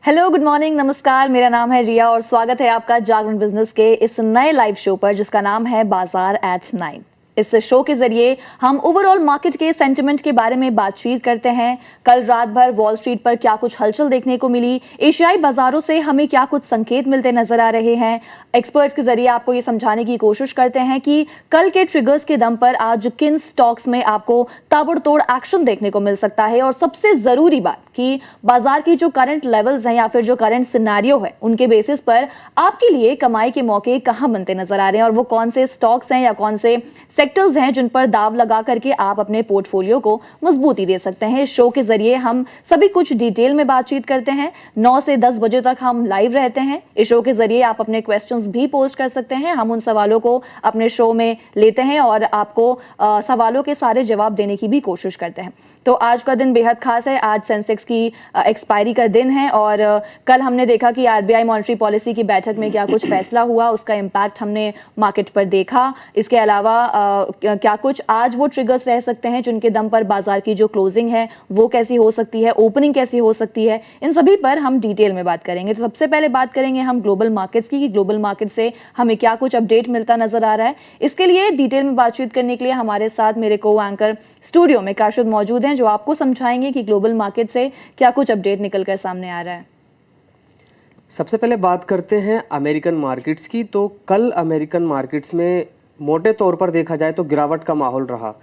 Hello, good morning, नमस्कार। मेरा नाम है रिया और स्वागत है आपका जागरण बिजनेस के इस नए लाइव शो पर जिसका नाम है बाजार एट 9। इस शो के जरिए हम ओवरऑल मार्केट के सेंटिमेंट के बारे में बातचीत करते हैं। कल रात भर वॉल स्ट्रीट पर क्या कुछ हलचल देखने को मिली, एशियाई बाजारों से हमें क्या कुछ संकेत मिलते नजर आ रहे हैं। एक्सपर्ट्स के जरिए आपको ये समझाने की कोशिश करते हैं कि कल के ट्रिगर्स के दम पर आज किन स्टॉक्स में आपको ताबड़तोड़ एक्शन देखने को मिल सकता है। और सबसे जरूरी बात कि बाजार की जो करंट लेवल्स हैं या फिर जो करंट सिनेरियो है उनके बेसिस पर आपके लिए कमाई के मौके कहां बनते नजर आ रहे हैं और वो कौन से स्टॉक्स हैं या कौन से सेक्टर्स हैं जिन पर दाव लगा करके आप अपने पोर्टफोलियो को मजबूती दे सकते हैं। इस शो के जरिए हम सभी कुछ डिटेल में बातचीत करते हैं। 9 से 10 बजे तक हम लाइव रहते हैं। इस शो के जरिए आप अपने क्वेश्चंस भी पोस्ट कर सकते हैं। हम उन सवालों को अपने शो में लेते हैं और आपको सवालों के सारे जवाब देने की भी कोशिश करते हैं। तो आज का दिन बेहद खास है। आज सेंसेक्स की एक्सपायरी का दिन है और कल हमने देखा कि आरबीआई मॉनेटरी पॉलिसी की बैठक में क्या कुछ फैसला हुआ, उसका इम्पैक्ट हमने मार्केट पर देखा। इसके अलावा क्या कुछ आज वो ट्रिगर्स रह सकते हैं जिनके दम पर बाजार की जो क्लोजिंग है वो कैसी हो सकती है, ओपनिंग कैसी हो सकती है, इन सभी पर हम डिटेल में बात करेंगे। तो सबसे पहले बात करेंगे हम ग्लोबल मार्केट्स की कि ग्लोबल मार्केट से हमें क्या कुछ अपडेट मिलता नजर आ रहा है। इसके लिए डिटेल में बातचीत करने के लिए हमारे साथ मेरे को एंकर स्टूडियो में काशिद मौजूद हैं जो आपको समझाएंगे कि ग्लोबल मार्केट से क्या कुछ अपडेट निकलकर सामने आ रहा है। सबसे पहले बात करते हैं अमेरिकन मार्केट्स की। तो कल अमेरिकन मार्केट्स में मोटे तौर पर देखा जाए तो गिरावट का माहौल रहा।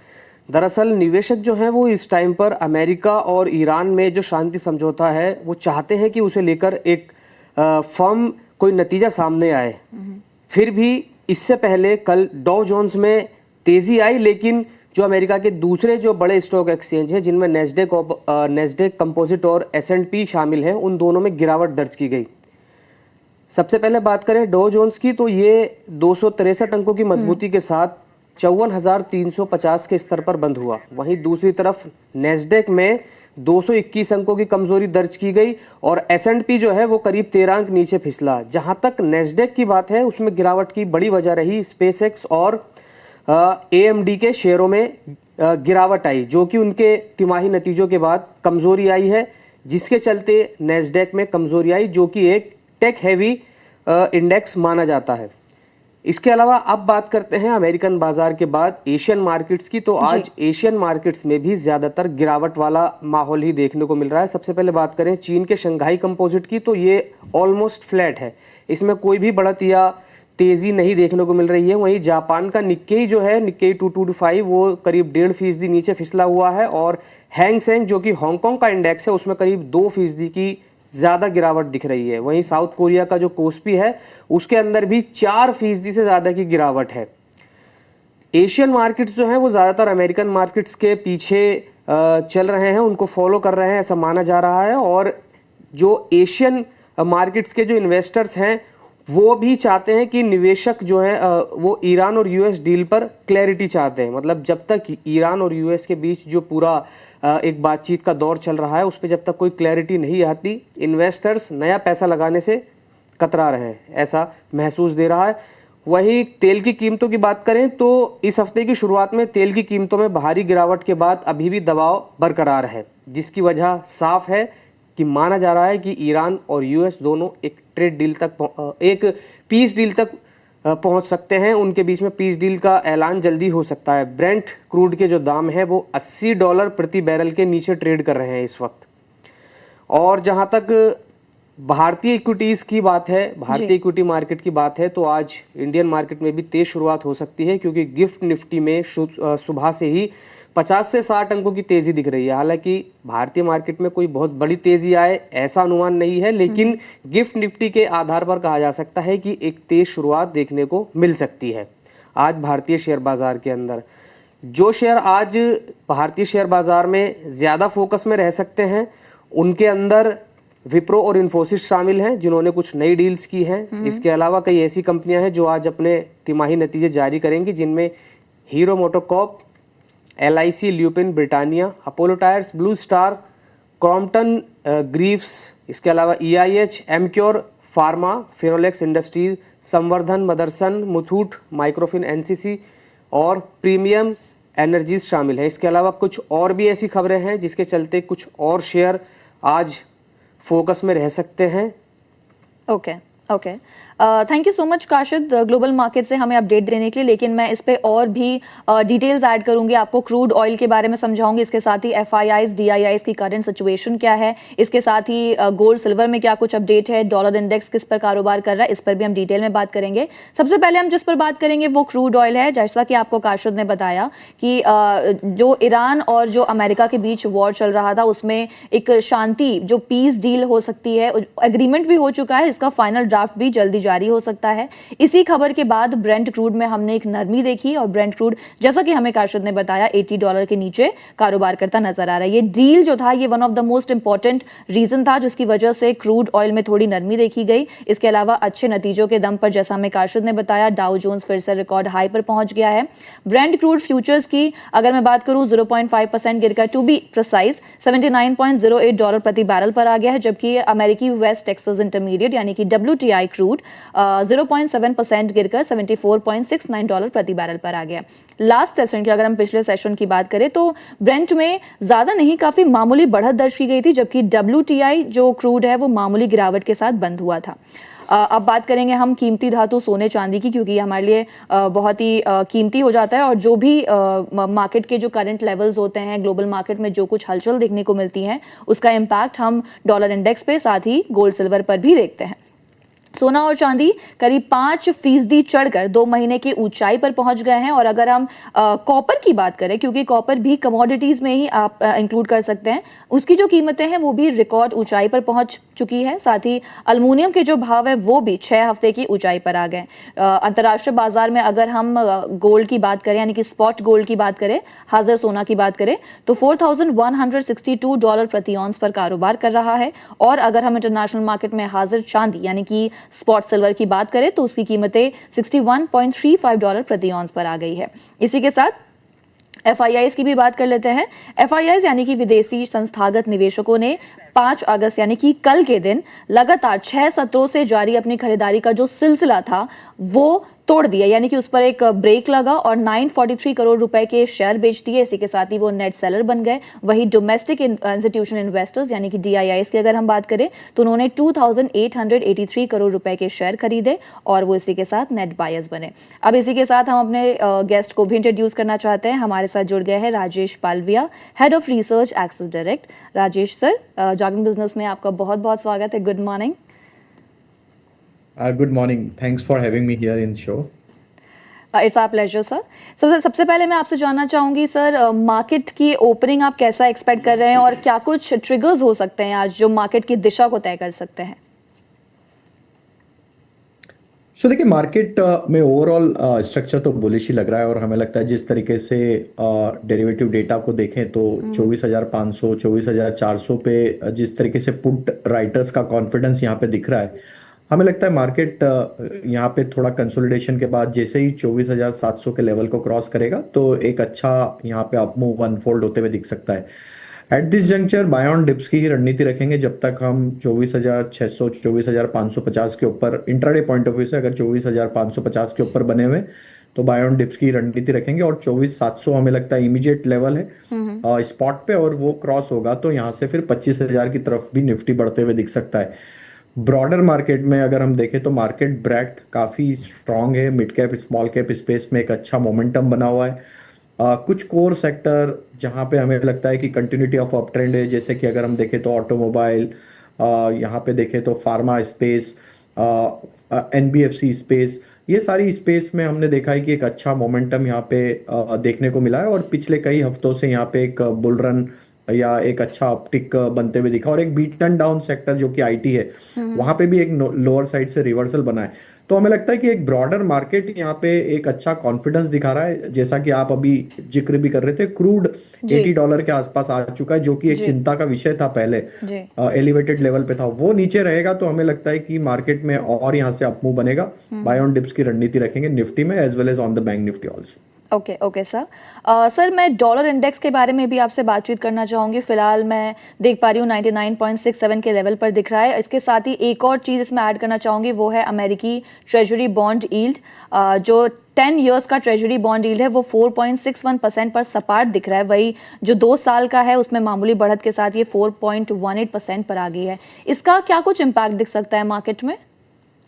दरअसल निवेशक जो हैं वो इस टाइम पर अमेरिका और ईरान में जो शांति समझौता है वो चाहते हैं कि उसे लेकर एक फर्म कोई नतीजा सामने आए। फिर भी इससे पहले कल डॉ जोन्स में तेजी आई, लेकिन जो अमेरिका के दूसरे जो बड़े स्टॉक एक्सचेंज हैं जिनमें नेस्डेक कंपोजिट और S&P शामिल हैं, उन दोनों में गिरावट दर्ज की गई। सबसे पहले बात करें डॉ जोन्स की तो ये 263 अंकों की मजबूती के साथ 54,350 के स्तर पर बंद हुआ। वहीं दूसरी तरफ नेस्डेक में 221 अंकों की कमजोरी दर्ज की गई और S&P जो है वो करीब 13 अंक नीचे फिसला। जहां तक नेस्डेक की बात है उसमें गिरावट की बड़ी वजह रही स्पेसएक्स और AMD के शेयरों में गिरावट आई, जो कि उनके तिमाही नतीजों के बाद कमजोरी आई है, जिसके चलते नेस्डेक में कमजोरी आई, जो कि एक टेक हैवी इंडेक्स माना जाता है। इसके अलावा अब बात करते हैं अमेरिकन बाजार के बाद एशियन मार्केट्स की। तो आज एशियन मार्केट्स में भी ज्यादातर गिरावट वाला माहौल ही देखने को मिल रहा है। सबसे पहले बात करें चीन के शंघाई कंपोजिट की तो ये ऑलमोस्ट फ्लैट है, इसमें कोई भी बढ़त या तेजी नहीं देखने को मिल रही है। वहीं जापान का निक्केई जो है, निक्केई 225, वो करीब 1.5% नीचे फिसला हुआ है और हैंग सेंग जो कि हांगकांग का इंडेक्स है उसमें करीब 2% की ज्यादा गिरावट दिख रही है। वहीं साउथ कोरिया का जो कोस्पी है उसके अंदर भी 4% से ज्यादा की गिरावट है। एशियन मार्केट्स जो हैं वो ज्यादातर अमेरिकन मार्केट्स के पीछे चल रहे हैं, उनको फॉलो कर रहे हैं ऐसा माना जा रहा है। और जो एशियन मार्केट्स के जो इन्वेस्टर्स हैं वो भी चाहते हैं कि निवेशक जो है वो ईरान और यूएस डील पर क्लैरिटी चाहते हैं। मतलब जब तक ईरान और यूएस के बीच जो पूरा एक बातचीत का दौर चल रहा है उस पर जब तक कोई क्लैरिटी नहीं आती, इन्वेस्टर्स नया पैसा लगाने से कतरा रहे हैं, ऐसा महसूस दे रहा है। वहीं तेल की कीमतों की बात करें तो इस हफ्ते की शुरुआत में तेल की कीमतों में भारी गिरावट के बाद अभी भी दबाव बरकरार है, जिसकी वजह साफ है कि माना जा रहा है कि ईरान और यूएस दोनों एक ट्रेड डील तक, एक पीस डील तक पहुंच सकते हैं। उनके बीच में पीस डील का ऐलान जल्दी हो सकता है। ब्रेंट क्रूड के जो दाम है वो $80 प्रति बैरल के नीचे ट्रेड कर रहे हैं इस वक्त। और जहां तक भारतीय इक्विटीज की बात है, भारतीय इक्विटी मार्केट की बात है, तो आज इंडियन मार्केट में भी तेज शुरुआत हो सकती है, क्योंकि गिफ्ट निफ्टी में सुबह से ही 50 से 60 अंकों की तेजी दिख रही है। हालांकि भारतीय मार्केट में कोई बहुत बड़ी तेजी आए ऐसा अनुमान नहीं है, लेकिन गिफ्ट निफ्टी के आधार पर कहा जा सकता है कि एक तेज शुरुआत देखने को मिल सकती है आज भारतीय शेयर बाजार के अंदर। जो शेयर आज भारतीय शेयर बाजार में ज्यादा फोकस में रह सकते हैं उनके अंदर विप्रो और इन्फोसिस शामिल हैं, जिन्होंने कुछ नई डील्स की हैं। इसके अलावा कई ऐसी कंपनियां हैं जो आज अपने तिमाही नतीजे जारी करेंगी, जिनमें hero MotoCorp, LIC, Lupin, Britannia, Apollo Tyres, Blue Star, Crompton Greaves, इसके अलावा EIH, Emcure pharma, Finolex industries, संवर्धन मदरसन, मुथूट, माइक्रोफिन, NCC और प्रीमियम एनर्जीज शामिल हैं। इसके अलावा कुछ और भी ऐसी खबरें हैं जिसके चलते कुछ और शेयर आज फोकस में रह सकते हैं। Okay okay, thank you so much Kashid global market से हमें अपडेट देने के लिए। लेकिन मैं इस पे और भी डिटेल्स ऐड करूंगी, आपको क्रूड ऑयल के बारे में समझाऊंगी, इसके साथ ही एफआईआईज डीआईआईज की करंट सिचुएशन क्या है, इसके साथ ही गोल्ड सिल्वर में क्या कुछ अपडेट है, डॉलर इंडेक्स किस पर कारोबार कर रहा है, इस पर भी हम डिटेल में बात करेंगे। सबसे पहले हम जिस पर बात करेंगे वो क्रूड ऑयल है। जैसा कि आपको काशिद ने बताया कि जो ईरान और जो अमेरिका के बीच वॉर चल रहा था उसमें एक शांति जो पीस डील हो सकती है, एग्रीमेंट भी हो चुका है, इसका फाइनल ड्राफ्ट भी जल्दी जारी हो सकता है। इसी खबर के बाद ब्रेंट क्रूड में हमने एक नरमी देखी और ब्रेंट क्रूड जैसा कि हमें काशिद ने बताया $80 के नीचे कारोबार करता नजर आ रहा है। ये डील जो था ये one of the most important reason था जिसकी वजह से क्रूड ऑयल में थोड़ी नरमी देखी गई। इसके अलावा अच्छे नतीजों के दम पर जैसा हमें काशिद ने बताया डाउ जोन्स फिर से रिकॉर्ड हाई पर पहुंच गया है। ब्रेंट क्रूड फ्यूचर्स की अगर मैं बात करूं 0.5% गिरकर टू बी प्रिसाइज $79.08 प्रति बैरल पर आ गया है, जबकि अमेरिकी वेस्ट टेक्सास इंटरमीडिएट यानी कि WTI क्रूड 0.7% गिरकर $74.69 प्रति बैरल पर आ गया। लास्ट सेशन की अगर हम पिछले सेशन की बात करें तो ब्रेंट में ज्यादा नहीं काफी मामूली बढ़त दर्ज की गई थी, जबकि WTI जो क्रूड है वो मामूली गिरावट के साथ बंद हुआ था। अब बात करेंगे हम कीमती धातु सोने चांदी की, क्योंकि ये हमारे लिए बहुत ही कीमती हो जाता है और जो भी मार्केट के जो करंट लेवल्स होते हैं, ग्लोबल मार्केट में जो कुछ हलचल देखने को मिलती है उसका इम्पैक्ट हम डॉलर इंडेक्स पे साथ ही गोल्ड सिल्वर पर भी देखते हैं। सोना और चांदी करीब 5% चढ़कर 2 महीने की ऊंचाई पर पहुंच गए हैं। और अगर हम कॉपर की बात करें, क्योंकि कॉपर भी कमोडिटीज में ही आप इंक्लूड कर सकते हैं, उसकी जो कीमतें हैं वो भी रिकॉर्ड ऊंचाई पर पहुंच चुकी है। साथ ही अल्मुनियम के जो भाव है वो भी 6 हफ्ते की ऊंचाई पर आ गए। अंतर्राष्ट्रीय बाजार में अगर हम गोल्ड की बात करें यानी कि स्पॉट गोल्ड की बात करें, हाजिर सोना की बात करें तो $4,162 प्रति ऑन्स पर कारोबार कर रहा है। और अगर हम इंटरनेशनल मार्केट में हाजिर चांदी यानी कि स्पॉट सिल्वर की बात करें तो उसकी कीमतें $61.35 प्रति ऑन्स पर आ गई है। इसी के साथ एफआईआईज की भी बात कर लेते हैं। एफआईआईज यानी कि विदेशी संस्थागत निवेशकों ने 5 अगस्त यानी कि कल के दिन लगातार 6 सत्रों से जारी अपनी खरीदारी का जो सिलसिला था वो तोड़ दिया, यानी कि उस पर एक ब्रेक लगा और 943 करोड़ रुपए के शेयर बेच दिए। इसी के साथ ही वो नेट सेलर बन गए। वही डोमेस्टिक इंस्टीट्यूशन इन्वेस्टर्स यानी कि DIIs की अगर हम बात करें तो उन्होंने 2883 करोड़ रुपए के शेयर खरीदे और वो इसी के साथ नेट बायर्स बने। अब इसी के साथ हम अपने गेस्ट को भी इंट्रोड्यूस करना चाहते हैं। हमारे साथ जुड़ गए हैं Rajesh Palviya, head of research Axis Direct. Rajesh sir, Jagran business में आपका बहुत बहुत स्वागत है। Good morning. Good morning. Thanks for having me here in show. It's our pleasure sir. सबसे पहले मैं आपसे जानना चाहूंगी सर, मार्केट की ओपनिंग आप कैसा एक्सपेक्ट कर रहे हैं और क्या कुछ ट्रिगर्स हो सकते हैं आज जो मार्केट की दिशा को तय कर सकते हैं? देखिए मार्केट में ओवरऑल स्ट्रक्चर तो बुलिश ही लग रहा है और हमें लगता है जिस तरीके से डेरिवेटिव डेटा को देखें तो 24,500 24,400 पे जिस तरीके से पुट राइटर्स का कॉन्फिडेंस यहाँ पे दिख रहा है, हमें लगता है मार्केट यहाँ पे थोड़ा कंसोलिडेशन के बाद जैसे ही 24,700 के लेवल को क्रॉस करेगा तो एक अच्छा यहाँ पे अप मूव अनफोल्ड होते हुए दिख सकता है। At this juncture buy on dips की ही रणनीति रखेंगे जब तक हम 24,600 24,550 के ऊपर इंट्राडे पॉइंट ऑफ व्यू से अगर 24,550 के ऊपर बने हुए तो बाय ऑन डिप्स की रणनीति रखेंगे और 24,700 हमें लगता है इमीडिएट लेवल है स्पॉट पे और वो क्रॉस होगा तो यहाँ से फिर 25,000 की तरफ भी निफ्टी बढ़ते हुए दिख सकता है। ब्रॉडर मार्केट में अगर हम देखें तो मार्केट ब्रेड्थ काफी स्ट्रांग है, mid cap small cap space में एक अच्छा मोमेंटम बना हुआ है। कुछ कोर सेक्टर जहां पे हमें लगता है कि कंटिन्यूटी ऑफ अप ट्रेंड है, जैसे कि अगर हम देखें तो ऑटोमोबाइल, यहाँ पे देखें तो फार्मा स्पेस, NBFC स्पेस, ये सारी स्पेस में हमने देखा है कि एक अच्छा मोमेंटम यहाँ पे देखने को मिला है और पिछले कई हफ्तों से यहाँ पे एक बुल रन या एक अच्छा अपटिक बनते हुए दिखा और एक बीटन डाउन सेक्टर जो कि IT है वहां पे भी एक लोअर साइड से रिवर्सल बना है। तो हमें लगता है कि एक ब्रॉडर मार्केट यहाँ पे एक अच्छा कॉन्फिडेंस दिखा रहा है। जैसा कि आप अभी जिक्र भी कर रहे थे, क्रूड $80 के आसपास आ चुका है जो कि एक चिंता का विषय था, पहले एलिवेटेड लेवल पे था, वो नीचे रहेगा तो हमें लगता है कि मार्केट में और यहाँ से अप मूव बनेगा। बाय ऑन डिप्स की रणनीति रखेंगे निफ्टी में as well as on the bank Nifty also. Okay okay sir. Sir मैं डॉलर इंडेक्स के बारे में भी आपसे बातचीत करना चाहूँगी। फिलहाल मैं देख पा रही हूँ 99.67 के लेवल पर दिख रहा है। इसके साथ ही एक और चीज़ इसमें ऐड करना चाहूँगी, वो है अमेरिकी ट्रेजरी बॉन्ड यील्ड। जो 10 इयर्स का ट्रेजरी बॉन्ड यील्ड है वो 4.61% पर सपाट दिख रहा है। वही जो 2 साल का है उसमें मामूली बढ़त के साथ ये 4.18% पर आ गई है। इसका क्या कुछ इम्पैक्ट दिख सकता है मार्केट में,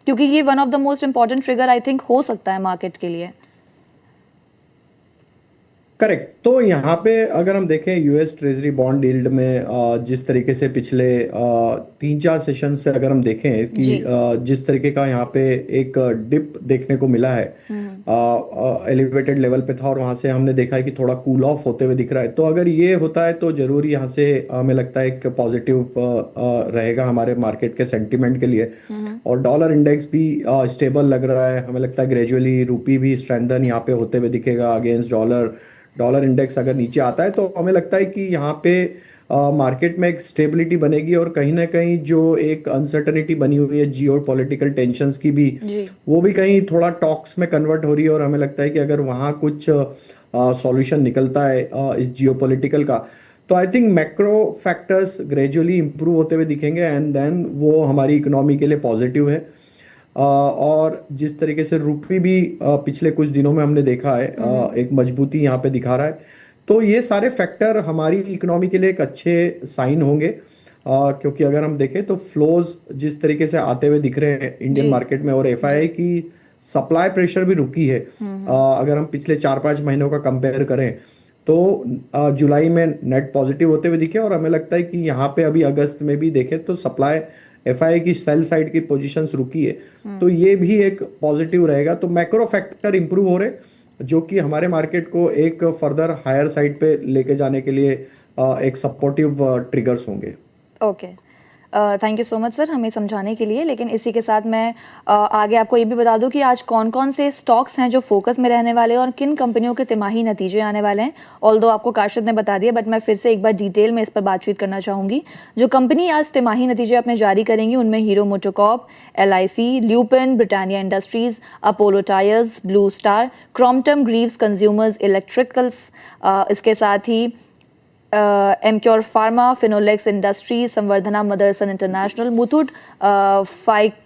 क्योंकि ये one of the most important trigger I think हो सकता है मार्केट के लिए। करेक्ट। तो यहाँ पे अगर हम देखें यूएस ट्रेजरी बॉन्ड यील्ड में जिस तरीके से पिछले 3-4 सेशन से अगर हम देखें कि जी। जिस तरीके का यहाँ पे एक डिप देखने को मिला है, एलिवेटेड लेवल पे था और वहां से हमने देखा है कि थोड़ा कूल ऑफ होते हुए दिख रहा है। तो अगर ये होता है तो जरूर यहाँ से हमें लगता है एक पॉजिटिव रहेगा हमारे मार्केट के सेंटिमेंट के लिए। और डॉलर इंडेक्स भी स्टेबल लग रहा है, हमें लगता है ग्रेजुअली रूपी भी स्ट्रेंथन यहाँ पे होते हुए दिखेगा अगेंस्ट डॉलर। डॉलर इंडेक्स अगर नीचे आता है तो हमें लगता है कि यहाँ पे मार्केट में एक स्टेबिलिटी बनेगी और कहीं ना कहीं जो एक अनसर्टनिटी बनी हुई है जियो पॉलिटिकल टेंशंस की भी, जी। वो भी कहीं थोड़ा टॉक्स में कन्वर्ट हो रही है। और हमें लगता है कि अगर वहाँ कुछ सॉल्यूशन निकलता है इस जियो पॉलिटिकल का, तो I think macro factors gradually improve होते हुए दिखेंगे एंड देन वो हमारी इकोनॉमी के लिए पॉजिटिव है। और जिस तरीके से रुपये भी पिछले कुछ दिनों में हमने देखा है एक मजबूती यहाँ पे दिखा रहा है, तो ये सारे फैक्टर हमारी इकोनॉमी के लिए एक अच्छे साइन होंगे। क्योंकि अगर हम देखें तो फ्लोज जिस तरीके से आते हुए दिख रहे हैं इंडियन मार्केट में, और एफआईआई की सप्लाई प्रेशर भी रुकी है। अगर हम पिछले 4-5 महीनों का कंपेयर करें तो जुलाई में नेट पॉजिटिव होते हुए दिखे, और हमें लगता है कि यहाँ पे अभी अगस्त में भी देखें तो सप्लाई एफआईआई की सेल साइड की पोजीशंस रुकी है, तो ये भी एक पॉजिटिव रहेगा। तो मैक्रो फैक्टर इंप्रूव हो रहे जो कि हमारे मार्केट को एक फर्दर हायर साइड पे लेके जाने के लिए एक सपोर्टिव ट्रिगर्स होंगे। Okay, thank you so much sir हमें समझाने के लिए। लेकिन इसी के साथ मैं आगे आपको ये भी बता दूं कि आज कौन कौन से स्टॉक्स हैं जो फोकस में रहने वाले हैं और किन कंपनियों के तिमाही नतीजे आने वाले हैं। ऑल्दो आपको काशिद ने बता दिया, बट मैं फिर से एक बार डिटेल में इस पर बातचीत करना चाहूँगी। जो कंपनी आज तिमाही नतीजे अपने जारी करेंगी उनमें Hero MotoCorp, LIC, Lupin, Britannia Industries, Apollo Tyres, Blue Star, Crompton Greaves consumers electricals, इसके साथ ही Emcure pharma, Finolex Industries, Samvardhana Motherson International, Muthoot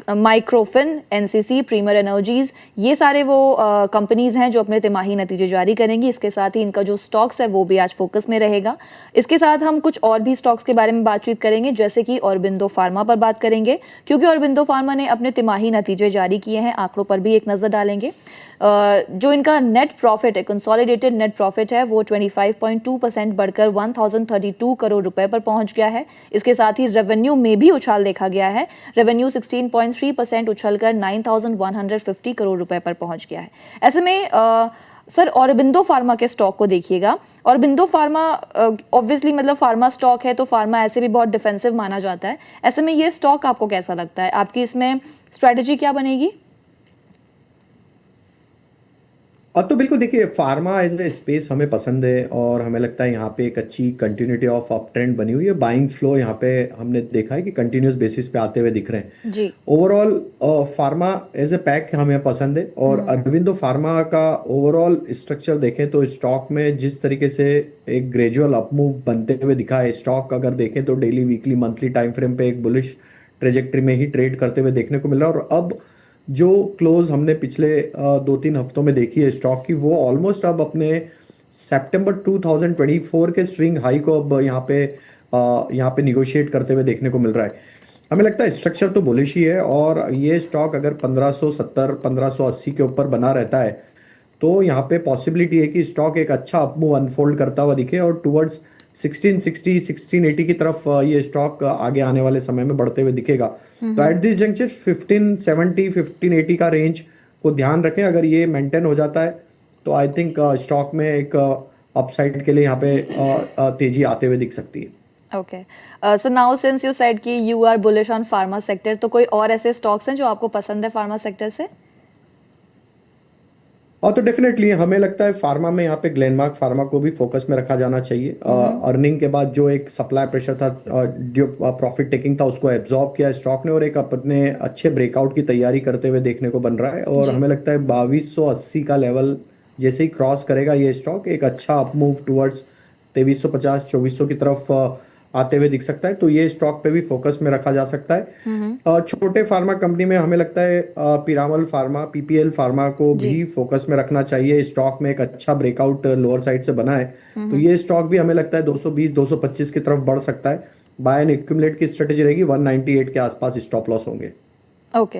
Microfin, NCC, Premier Energies, ये सारे वो कंपनीज हैं जो अपने तिमाही नतीजे जारी करेंगी। इसके साथ ही इनका जो स्टॉक्स है वो भी आज फोकस में रहेगा। इसके साथ हम कुछ और भी स्टॉक्स के बारे में बातचीत करेंगे, जैसे कि ऑरबिंदो फार्मा पर बात करेंगे, क्योंकि ऑरबिंदो फार्मा ने अपने तिमाही नतीजे जारी किए हैं। आंकड़ों पर भी एक नज़र डालेंगे। जो इनका नेट प्रॉफिट है, कंसोलिडेटेड नेट प्रॉफिट है, वो 25.2% बढ़कर 1032 करोड़ रुपए पर पहुंच गया है। इसके साथ ही रेवेन्यू में भी उछाल देखा गया है। रेवेन्यू 16.3% उछलकर 9150 करोड़ रुपए पर पहुंच गया है। ऐसे में सर ऑरबिंदो फार्मा के स्टॉक को देखिएगा। ऑरबिंदो फार्मा ऑब्वियसली मतलब फार्मा स्टॉक है तो फार्मा ऐसे भी बहुत डिफेंसिव माना जाता है। ऐसे में ये स्टॉक आपको कैसा लगता है? आपकी इसमें स्ट्रेटेजी क्या बनेगी? तो बिल्कुल देखिए, फार्मा एज ए स्पेस हमें पसंद है और हमें लगता है यहाँ पे एक अच्छी कंटिन्यूटी ऑफ अप ट्रेंड बनी हुई है। बाइंग फ्लो यहाँ पे हमने देखा है कि कंटिन्यूस बेसिस पे आते हुए दिख रहे हैं जी। Overall pharma as a pack हमें पसंद है। और अरविंदो फार्मा का ओवरऑल स्ट्रक्चर देखें तो स्टॉक में जिस तरीके से एक ग्रेजुअल अपमूव बनते हुए दिखा है, स्टॉक अगर देखें तो daily, weekly, monthly time frame पे एक बुलिश ट्रेजेक्ट्री में ही ट्रेड करते हुए देखने को मिल रहा है। और अब जो क्लोज हमने पिछले 2-3 हफ्तों में देखी है स्टॉक की, वो ऑलमोस्ट अब अपने सितंबर 2024 के स्विंग हाई को अब यहाँ पे निगोशिएट करते हुए देखने को मिल रहा है। हमें लगता है स्ट्रक्चर तो बुलिश ही है और ये स्टॉक अगर 1570-1580 के ऊपर बना रहता है तो यहाँ पे पॉसिबिलिटी है कि स्टॉक एक अच्छा अपमूव अनफोल्ड करता हुआ दिखे और टुवर्ड्स 1660 1680 की तरफ ये स्टॉक आगे आने वाले समय में बढ़ते हुए दिखेगा। तो एट दिस जंक्चर 1570 1580 का रेंज को ध्यान रखें। अगर ये मेंटेन हो जाता है तो आई थिंक स्टॉक में एक अपसाइड के लिए यहाँ पे तेजी आते हुए दिख सकती है। Okay, so now since you said कि you are bullish on pharma sector, तो कोई और ऐसे स्टॉक्स हैं जो आपको पसंद है फार्मा सेक्टर से? और तो डेफिनेटली हमें लगता है फार्मा में यहाँ पे ग्लेनमार्क फार्मा को भी फोकस में रखा जाना चाहिए। अर्निंग के बाद जो एक सप्लाई प्रेशर था, जो प्रॉफिट टेकिंग था, उसको एब्जॉर्ब किया स्टॉक ने और एक अपने अच्छे ब्रेकआउट की तैयारी करते हुए देखने को बन रहा है। और हमें लगता है 2280 का लेवल जैसे ही क्रॉस करेगा ये स्टॉक एक अच्छा अप मूव टुवर्ड्स 2350 2400 की तरफ आते हुए दिख सकता है, तो ये स्टॉक पे भी फोकस में रखा जा सकता है। छोटे फार्मा कंपनी में हमें लगता है पिरामल फार्मा, पीपीएल फार्मा को जी। भी फोकस में रखना चाहिए। स्टॉक में एक अच्छा ब्रेकआउट लोअर साइड से बना है, तो ये स्टॉक भी हमें लगता है 220 225 की तरफ बढ़ सकता है। बाय एंड एक्यूमुलेट की स्ट्रेटेजी रहेगी, 198 के आसपास स्टॉप लॉस होंगे। ओके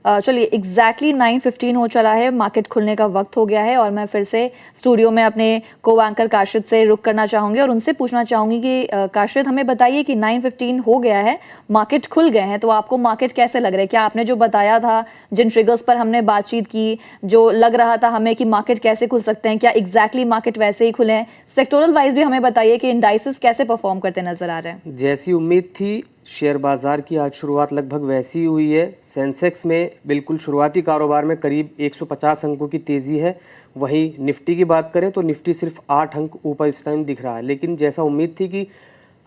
चलिए एग्जैक्टली 9:15 हो चला है, मार्केट खुलने का वक्त हो गया है और मैं फिर से स्टूडियो में अपने को एंकर काशिद से रुक करना चाहूंगी और उनसे पूछना चाहूंगी कि काशिद हमें बताइए कि 9:15 हो गया है, मार्केट खुल गए हैं, तो आपको मार्केट कैसे लग रहा है? क्या आपने जो बताया था, जिन ट्रिगर्स पर हमने बातचीत की, जो लग रहा था हमें कि मार्केट कैसे खुल सकते हैं, क्या एग्जैक्टली मार्केट वैसे ही खुले हैं? सेक्टोरल वाइज भी हमें बताइए कि इंडाइसेस कैसे परफॉर्म करते नजर आ रहे हैं? जैसी उम्मीद थी शेयर बाजार की आज शुरुआत लगभग वैसी हुई है। सेंसेक्स में बिल्कुल शुरुआती कारोबार में करीब 150 अंकों की तेज़ी है। वहीं निफ्टी की बात करें तो निफ्टी सिर्फ 8 अंक ऊपर इस टाइम दिख रहा है, लेकिन जैसा उम्मीद थी कि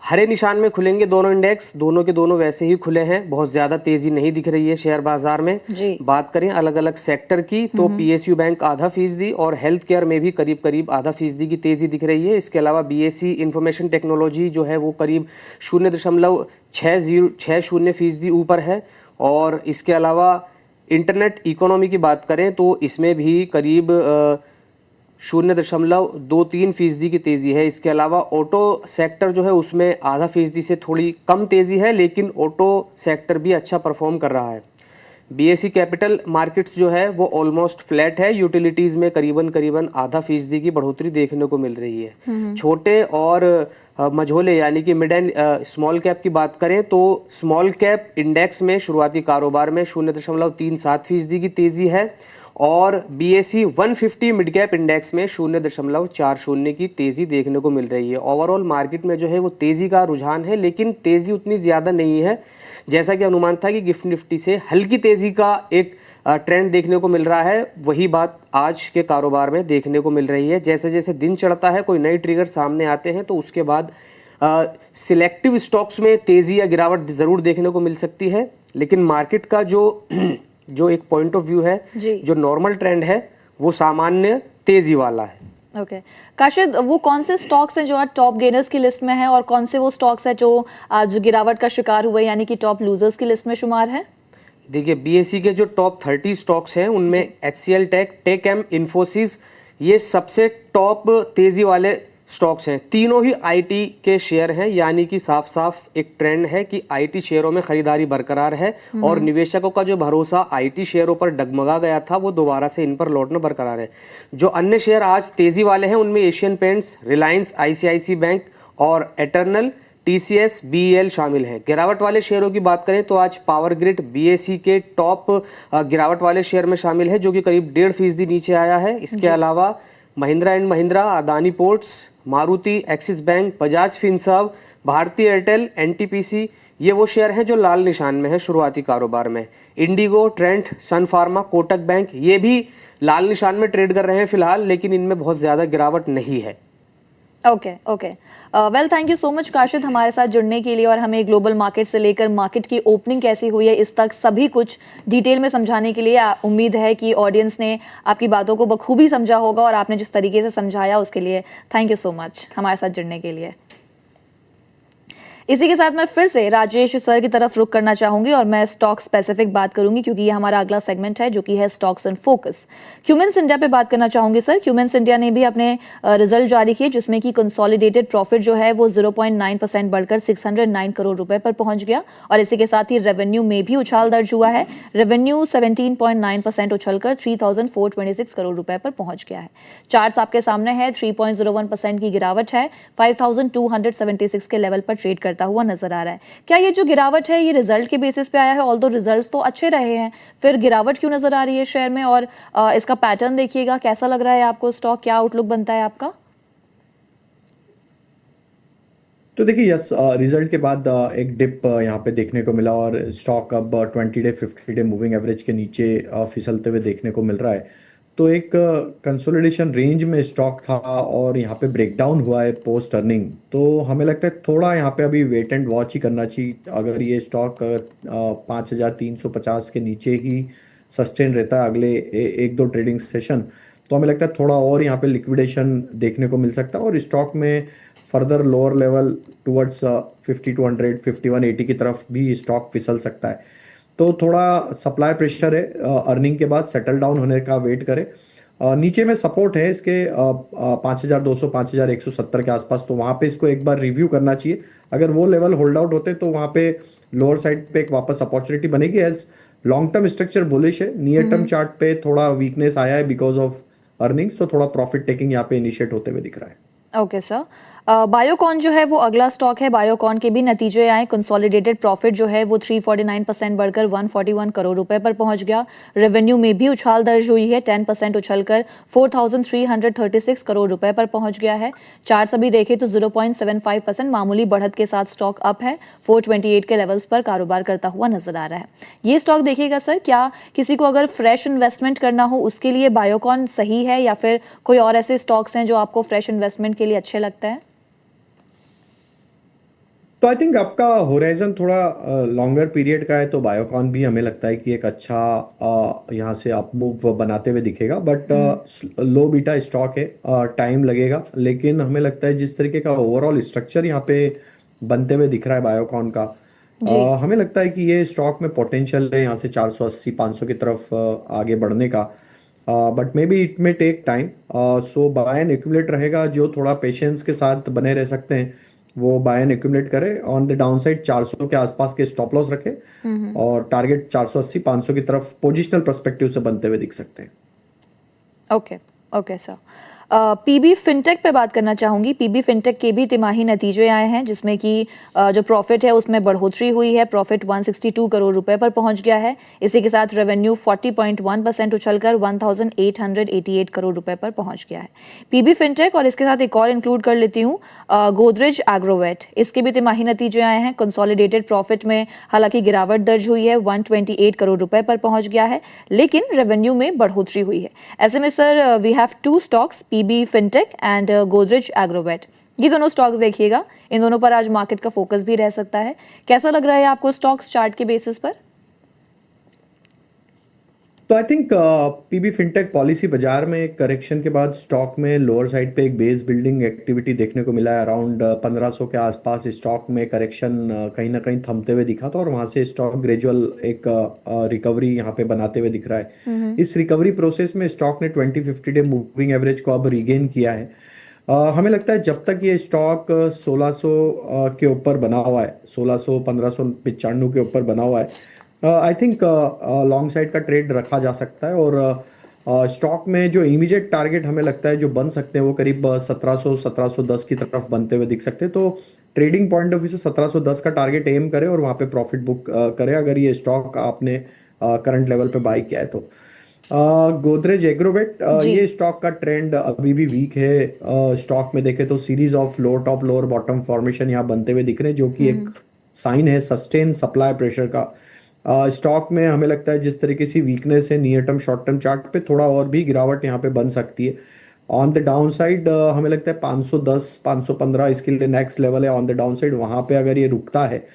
हरे निशान में खुलेंगे दोनों इंडेक्स, दोनों के दोनों वैसे ही खुले हैं। बहुत ज़्यादा तेज़ी नहीं दिख रही है शेयर बाजार में। जी। बात करें अलग अलग सेक्टर की तो पीएसयू बैंक आधा फीसदी और हेल्थ केयर में भी करीब करीब आधा फीसदी की तेज़ी दिख रही है। इसके अलावा बीएसई इंफॉर्मेशन टेक्नोलॉजी जो है वो करीब 0.60% ऊपर है। और इसके अलावा इंटरनेट इकोनॉमी की बात करें तो इसमें भी करीब 0.23% की तेज़ी है। इसके अलावा ऑटो सेक्टर जो है उसमें आधा फीसदी से थोड़ी कम तेज़ी है, लेकिन ऑटो सेक्टर भी अच्छा परफॉर्म कर रहा है। बीएसई कैपिटल मार्केट्स जो है वो ऑलमोस्ट फ्लैट है। यूटिलिटीज़ में करीबन आधा फीसदी की बढ़ोतरी देखने को मिल रही है। छोटे और मझोले यानी कि मिड एंड स्मॉल कैप की बात करें तो स्मॉल कैप इंडेक्स में शुरुआती कारोबार में 0.37% की तेज़ी है और बीएसई 150 मिड कैप इंडेक्स में 0.40 की तेज़ी देखने को मिल रही है। ओवरऑल मार्केट में जो है वो तेज़ी का रुझान है, लेकिन तेज़ी उतनी ज़्यादा नहीं है जैसा कि अनुमान था कि गिफ्ट निफ्टी से हल्की तेज़ी का एक ट्रेंड देखने को मिल रहा है। वही बात आज के कारोबार में देखने को मिल रही है। जैसे जैसे दिन चढ़ता है, कोई नए ट्रिगर सामने आते हैं तो उसके बाद सिलेक्टिव स्टॉक्स में तेज़ी या गिरावट ज़रूर देखने को मिल सकती है, लेकिन मार्केट का जो एक पॉइंट ऑफ व्यू है, जो नॉर्मल ट्रेंड है, वो सामान्य तेज़ी वाला है। ओके काशिद, वो कौन से स्टॉक्स हैं जो आज टॉप गेनर्स की लिस्ट में हैं और कौन से वो स्टॉक्स हैं जो आज गिरावट का शिकार हुए यानी कि टॉप लूजर्स की लिस्ट में शुमार है? देखिए बीएसई के जो टॉप 30 स्टॉक्स हैं उनमें HCL टेक एम, इन्फोसिस ये सबसे टॉप तेज़ी वाले स्टॉक्स हैं। तीनों ही आईटी के शेयर हैं, यानी कि साफ साफ एक ट्रेंड है कि आईटी शेयरों में खरीदारी बरकरार है और निवेशकों का जो भरोसा आईटी शेयरों पर डगमगा गया था वो दोबारा से इन पर लौटना बरकरार है। जो अन्य शेयर आज तेज़ी वाले हैं उनमें Asian Paints, Reliance, ICICI bank और एटर्नल, टीसीएस, बीईएल शामिल हैं। गिरावट वाले शेयरों की बात करें तो आज पावर ग्रिड बीएसई के टॉप गिरावट वाले शेयर में शामिल है, जो कि करीब 1.5% नीचे आया है। इसके अलावा Mahindra and Mahindra, Adani Ports, Maruti, Axis bank, Bajaj Finserv, Bharti Airtel, NTPC ये वो शेयर हैं जो लाल निशान में है शुरुआती कारोबार में। इंडिगो, ट्रेंट, सन फार्मा, कोटक बैंक ये भी लाल निशान में ट्रेड कर रहे हैं फिलहाल, लेकिन इनमें बहुत ज़्यादा गिरावट नहीं है। Okay well thank you so much Kashid हमारे साथ जुड़ने के लिए और हमें ग्लोबल मार्केट से लेकर मार्केट की ओपनिंग कैसी हुई है इस तक सभी कुछ डिटेल में समझाने के लिए। उम्मीद है कि ऑडियंस ने आपकी बातों को बखूबी समझा होगा और आपने जिस तरीके से समझाया उसके लिए थैंक यू सो मच हमारे साथ जुड़ने के लिए। इसी के साथ मैं फिर से राजेश सर की तरफ रुख करना चाहूंगी और मैं स्टॉक स्पेसिफिक बात करूंगी क्योंकि ये हमारा अगला सेगमेंट है जो कि है stocks in focus. Cummins India पे बात करना चाहूंगी सर। क्यूमेंस इंडिया ने भी अपने रिजल्ट जारी किए जिसमें कि कंसोलिडेटेड प्रॉफिट जो है वो 0.9% बढ़कर 609 करोड़ रुपए पर पहुंच गया और इसी के साथ ही रेवेन्यू में भी उछाल दर्ज हुआ है। रेवेन्यू 17.9% उछलकर 3,426 करोड़ रुपए पर पहुंच गया है। चार्ट्स आपके सामने है, 3.01% की गिरावट है, 5,276 के लेवल पर ट्रेड करता हुआ नजर आ रहा है। क्या ये जो गिरावट है ये रिजल्ट के बेसिस पे आया है? ऑल्दो रिजल्ट्स तो अच्छे रहे हैं, फिर गिरावट क्यों नजर आ रही है शेयर में? और इसका पैटर्न देखिएगा, कैसा लग रहा है आपको स्टॉक, क्या आउटलुक बनता है आपका? तो देखिए यस, रिजल्ट के बाद एक डिप यहाँ पे देखने को मिला और स्टॉक अब 20 डे 50 डे मूविंग एवरेज के नीचे फिसलते हुए देखने को मिल रहा है। तो एक कंसोलिडेशन रेंज में स्टॉक था और यहाँ पे ब्रेकडाउन हुआ है पोस्ट अर्निंग, तो हमें लगता है थोड़ा यहाँ पे अभी वेट एंड वॉच ही करना चाहिए। अगर ये स्टॉक 5,350 के नीचे ही सस्टेन रहता है अगले एक दो ट्रेडिंग सेशन, तो हमें लगता है थोड़ा और यहाँ पे लिक्विडेशन देखने को मिल सकता है और स्टॉक में फर्दर लोअर लेवल टुवर्ड्स 5200 5180 की तरफ भी स्टॉक फिसल सकता है। तो थोड़ा सप्लाई प्रेशर है, अर्निंग के बाद सेटल डाउन होने का वेट करें। नीचे में सपोर्ट है इसके 5200 5170 के आसपास, तो वहाँ पे इसको एक बार रिव्यू करना चाहिए। अगर वो लेवल होल्ड आउट होते तो वहाँ पे लोअर साइड पे एक वापस अपॉर्चुनिटी बनेगी। As long term structure bullish है, नियर टर्म चार्ट पे थोड़ा वीकनेस आया है बिकॉज ऑफ अर्निंग्स, तो थोड़ा प्रॉफिट टेकिंग यहाँ पे इनिशिएट होते हुए दिख रहा है। Okay sir. बायोकॉन जो है वो अगला स्टॉक है। बायोकॉन के भी नतीजे आए। कंसोलिडेटेड प्रॉफिट जो है वो 349% बढ़कर 141 करोड़ रुपए पर पहुंच गया। रेवेन्यू में भी उछाल दर्ज हुई है, 10% उछलकर 4,336 करोड़ रुपए पर पहुंच गया है। चार्ट्स अभी देखें तो 0.75% मामूली बढ़त के साथ स्टॉक अप है, 428 के लेवल्स पर कारोबार करता हुआ नजर आ रहा है। ये स्टॉक देखिएगा सर, क्या किसी को अगर फ्रेश इन्वेस्टमेंट करना हो उसके लिए बायोकॉन सही है, या फिर कोई और ऐसे स्टॉक्स हैं जो आपको फ्रेश इन्वेस्टमेंट के लिए अच्छे लगते हैं? तो आई थिंक आपका होराइजन थोड़ा लॉन्गर पीरियड का है, तो बायोकॉन भी हमें लगता है कि एक अच्छा यहाँ से अप मूव बनाते हुए दिखेगा। बट लो बीटा स्टॉक है, टाइम लगेगा, लेकिन हमें लगता है जिस तरीके का ओवरऑल स्ट्रक्चर यहाँ पे बनते हुए दिख रहा है बायोकॉन का, हमें लगता है कि ये स्टॉक में पोटेंशियल है यहाँ से 480 500 की तरफ आगे बढ़ने का। But may be it may take time, so buy and accumulate रहेगा। जो थोड़ा पेशेंस के साथ बने रह सकते हैं वो बाय एंड एक्यूमुलेट करे। ऑन द डाउन साइड 400 के आसपास के स्टॉप लॉस रखे और टारगेट 480 500 की तरफ पोजिशनल पर्सपेक्टिव से बनते हुए दिख सकते हैं। Okay okay sir. PB Fintech पे बात करना चाहूंगी। पीबी फिनटेक के भी तिमाही नतीजे आए हैं, जिसमें कि जो प्रॉफिट है उसमें बढ़ोतरी हुई है। प्रॉफिट 162 करोड़ रुपए पर पहुंच गया है। इसी के साथ रेवेन्यू 40.1% उछलकर 1,888 करोड़ रुपए पर पहुंच गया है। पीबी फिनटेक और इसके साथ एक और इंक्लूड कर लेती हूँ, गोदरेज एग्रोवेट। इसके भी तिमाही नतीजे आए हैं। कंसोलिडेटेड प्रॉफिट में हालांकि गिरावट दर्ज हुई है, 128 करोड़ रुपए पर पहुंच गया है, लेकिन रेवेन्यू में बढ़ोतरी हुई है। ऐसे में sir we have two stocks, PB Fintech and Godrej Agrovet. ये दोनों स्टॉक्स देखिएगा, इन दोनों पर आज मार्केट का फोकस भी रह सकता है। कैसा लग रहा है आपको स्टॉक्स चार्ट के बेसिस पर? तो I think PB Fintech Policybazaar में एक करेक्शन के बाद स्टॉक में लोअर साइड पे एक बेस बिल्डिंग एक्टिविटी देखने को मिला है। अराउंड 1500 के आसपास स्टॉक में करेक्शन कहीं ना कहीं थमते हुए दिखा था और वहां से स्टॉक ग्रेजुअल एक रिकवरी यहाँ पे बनाते हुए दिख रहा है। इस रिकवरी प्रोसेस में स्टॉक ने 20-50 डे मूविंग एवरेज को अब रीगेन किया है। हमें लगता है जब तक ये स्टॉक 1600 के ऊपर बना हुआ है, 1600 1595 के ऊपर बना हुआ है, आई थिंक लॉन्ग साइड का ट्रेड रखा जा सकता है। और स्टॉक में जो इमीडिएट टारगेट हमें लगता है जो बन सकते हैं वो करीब 1700 1710 की तरफ बनते हुए दिख सकते हैं। तो ट्रेडिंग पॉइंट ऑफ व्यू से 1710 का टारगेट एम करें और वहाँ पे प्रॉफिट बुक करें अगर ये स्टॉक आपने करंट लेवल पे बाई किया है तो। गोदरेज एग्रोवेट, ये स्टॉक का ट्रेंड अभी भी वीक है। स्टॉक में देखें तो series of lower top lower bottom formation यहाँ बनते हुए दिख रहे हैं, जो कि एक साइन है सस्टेन सप्लाई प्रेशर का। स्टॉक में हमें लगता है जिस तरीके से वीकनेस है near term short term chart पे, थोड़ा और भी गिरावट यहाँ पे बन सकती है। ऑन द डाउन साइड हमें लगता है 510 515 इसके लिए नेक्स्ट लेवल है ऑन द डाउन साइड। वहां पे अगर ये रुकता है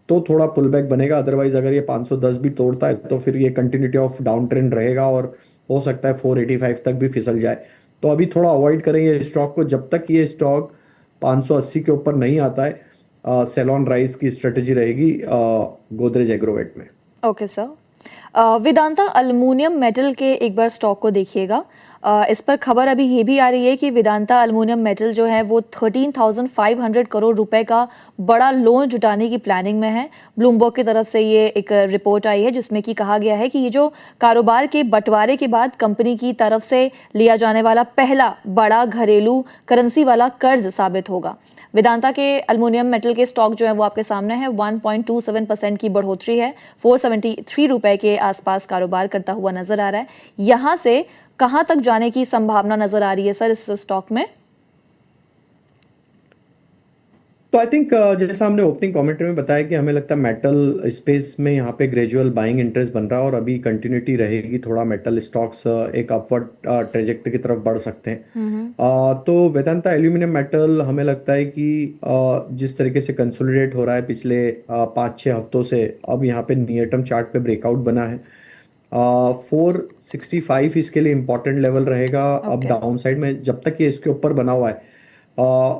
तो थोड़ा पुल बैक बनेगा, अदरवाइज अगर ये 510 भी तोड़ता है तो फिर ये कंटिन्यूटी ऑफ डाउन ट्रेंड रहेगा और हो सकता है 485 तक भी फिसल जाए। तो अभी थोड़ा अवॉइड करें ये स्टॉक को जब तक ये स्टॉक 580 के ऊपर नहीं आता है। सेल ऑन राइज की स्ट्रेटेजी रहेगी गोदरेज एग्रोवेट में। Okay sir. Vedanta aluminium metal के एक बार स्टॉक को देखिएगा। इस पर खबर अभी ये भी आ रही है कि वेदांता एल्युमिनियम मेटल जो है वो 13,500 करोड़ रुपए का बड़ा लोन जुटाने की प्लानिंग में है। ब्लूमबर्ग की तरफ से ये एक रिपोर्ट आई है जिसमें कि कहा गया है कि ये जो कारोबार के बंटवारे के बाद कंपनी की तरफ से लिया जाने वाला पहला बड़ा घरेलू करेंसी वाला कर्ज साबित होगा। वेदांता के एल्युमिनियम मेटल के स्टॉक जो है वो आपके सामने है। 1.27% की बढ़ोतरी है, 473 रुपए के आसपास कारोबार करता हुआ नजर आ रहा है। यहां से कहां तक जाने की संभावना नजर आ रही है सर इस स्टॉक में? तो आई थिंक जैसा हमने ओपनिंग कमेंट्री में बताया कि हमें लगता है मेटल स्पेस में यहाँ पे ग्रेजुअल बाइंग इंटरेस्ट बन रहा है और अभी कंटिन्यूटी रहेगी। थोड़ा मेटल स्टॉक्स एक अपवर्ड ट्रेजेक्टरी की तरफ बढ़ सकते हैं। तो वेदांता एल्यूमिनियम मेटल हमें लगता है कि जिस तरीके से कंसोलिडेट हो रहा है पिछले 5-6 हफ्तों से, अब यहाँ पे नियर टर्म चार्ट पे ब्रेकआउट बना है 465 इसके लिए इम्पोर्टेंट लेवल रहेगा। अब Okay. डाउन साइड में जब तक ये इसके ऊपर बना हुआ है,